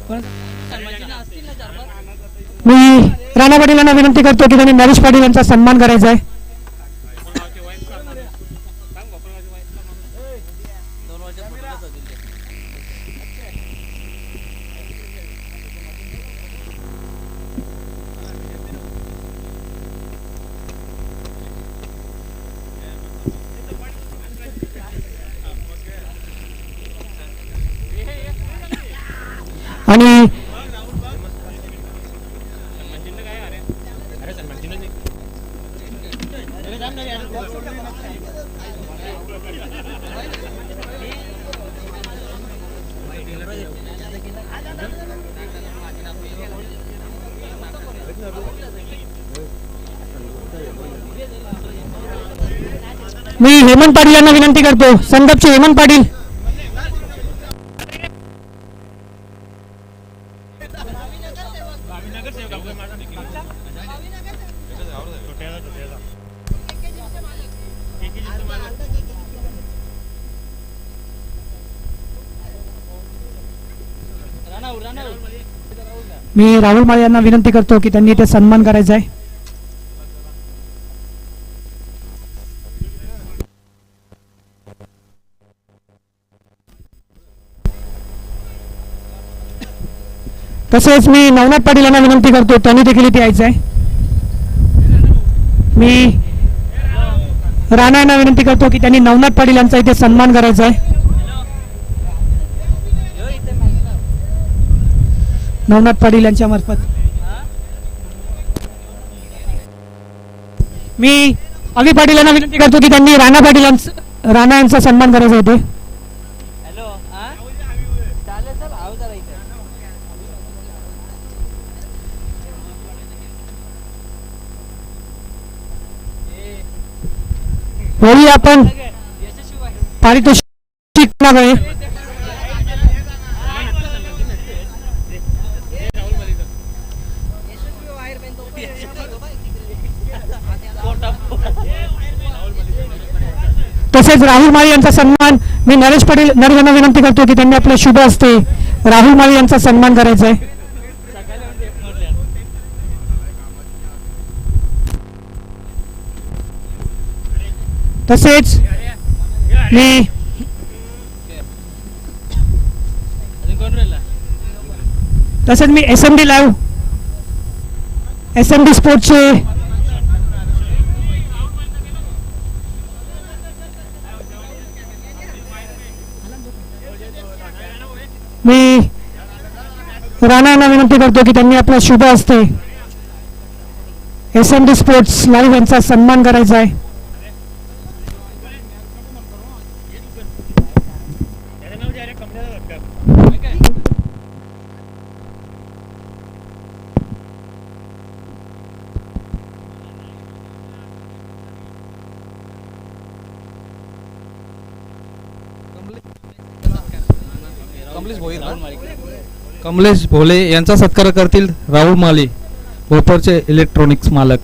मी राणा पाटीलांना विनंती करतो की त्यांनी नरेश पाटील यांचा सन्मान करायचा आहे. आणि मी हेमंत पाटील यांना विनंती करतो, संदर्भचे हेमंत पाटील. मी राहुल माळी यांना विनंती करतो की त्यांनी इथे सन्मान करायचा आहे. तसेच मी नवनाथ पाटील यांना विनंती करतो, त्यांनी देखील इथे यायचं आहे. मी राणा यांना विनंती करतो की त्यांनी नवनाथ पाटील यांचा इथे सन्मान करायचा आहे. नवनाथ पाटील यांच्या मार्फत मी अभि पाटील यांना विनंती करतो की त्यांनी राणा यांचा सन्मान करायचा होते. वही आपण पारितोषिक आहे. तसेच राहुल माळी यांचा सन्मान मी नरेश पाटील यांना विनंती करतो की त्यांनी आपल्या शुभ हस्ते राहुल माळी यांचा सन्मान करायचा आहे. तसेच मी SMD लाईव्ह SMD स्पोर्ट्सचे मी राणा यांना विनंती करतो की त्यांनी आपल्या शुभ हस्ते SMD स्पोर्ट्स लाईव्ह यांचा सन्मान करायचा आहे. कमलेश भोले यांचा सत्कार करतील राहुल माली, भोपरचे इलेक्ट्रॉनिक्स मालक.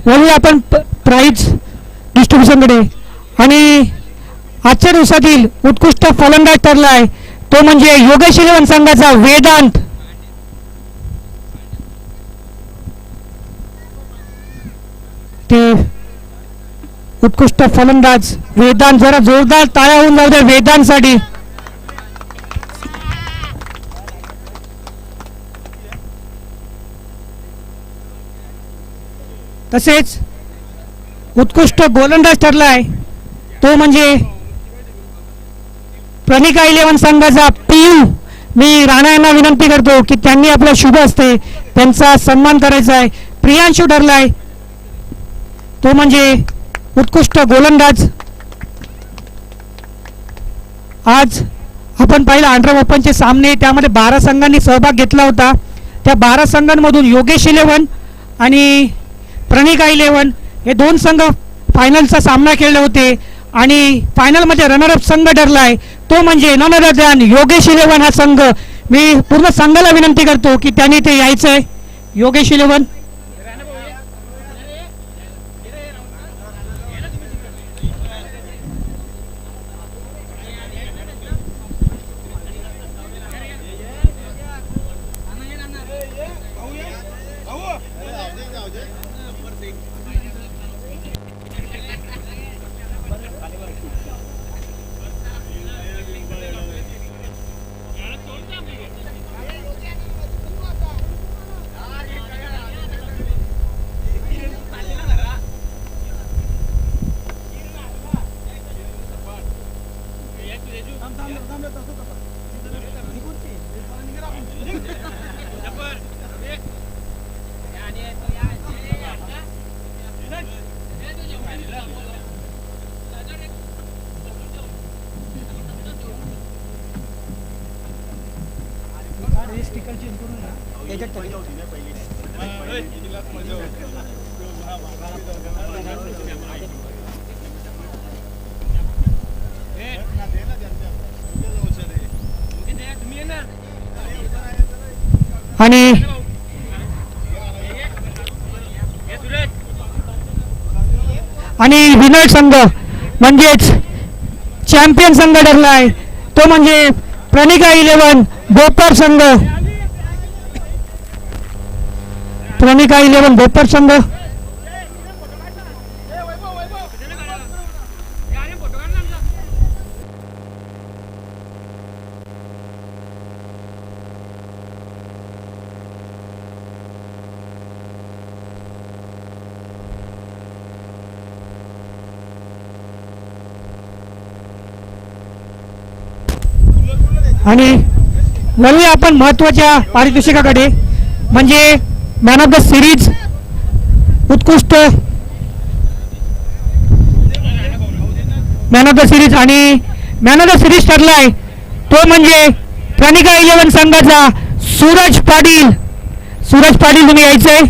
वळूया आपण प्राईज डिस्ट्रीब्युशनकडे. आणि आजच्या दिवसातील उत्कृष्ट फलंदाज ठरलाय तो म्हणजे योगेश इलेव्हन संघाचा वेदांत. ते उत्कृष्ट फलंदाज वेदांत, जरा जोरदार टाळ्या होऊन जाऊ द्या वेदांतसाठी. तसेच उत्कृष्ट गोलंदाज ठरलाय तो म्हणजे प्रणिका इलेव्हन संघाचा पीयू. मी राणा यांना विनंती करतो की त्यांनी आपल्या शुभ हस्ते त्यांचा सन्मान करायचा आहे. प्रियांशू ठरलाय तो म्हणजे उत्कृष्ट गोलंदाज. आज आपण पाहिलं अंडर ओपनचे सामने, त्यामध्ये 12 संघांनी सहभाग घेतला होता. त्या 12 संघांमधून योगेश इलेव्हन आणि प्रणिका इलेव्हन हे 2 संघ फायनलचा सामना खेळले होते आणि फायनलमध्ये रनरअप संघ ठरलाय तो म्हणजे none other than Yogesh eleven हा संघ. मी पूर्ण संघाला विनंती करतो की त्यांनी ते यायचंय. योगेश इलेव्हन. आणि विनर संघ म्हणजेच चॅम्पियन संघ ठरलाय तो म्हणजे प्रणिका इलेव्हन बोपर संघ. प्रणिका इलेव्हन बोपर संघ. आणि वळूया आपण महत्वाच्या पारितोषिकाकडे म्हणजे मॅन ऑफ द सिरीज. उत्कृष्ट मॅन ऑफ द सिरीज आणि मॅन ऑफ द सिरीज ठरलाय तो म्हणजे प्रणिका इलेव्हन संघाचा सूरज पाटील. सूरज पाटील तुम्ही यायचंय.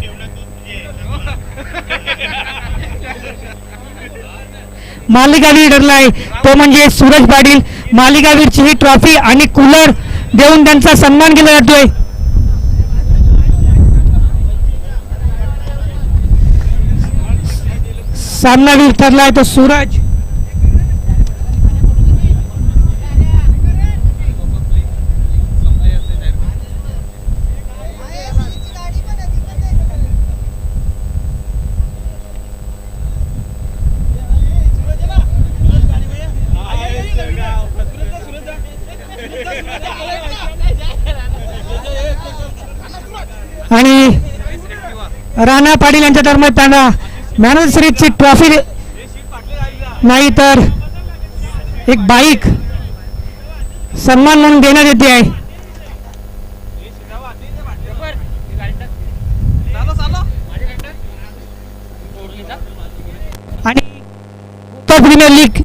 मालिकावीर ठरलाय तो म्हणजे सूरज पाटील. मालिकावीरची ही ट्रॉफी आणि कूलर देऊन त्यांचा सन्मान केला जातोय. सामनावीर ठरलाय तो सूरज. आणि राणा पाटील यांच्या दरम्यान त्यांना मॅन ऑफ द सिरीजची ट्रॉफी नाही तर एक बाईक सन्मान म्हणून देण्यात येते आहे. आणि प्रीमियर लीग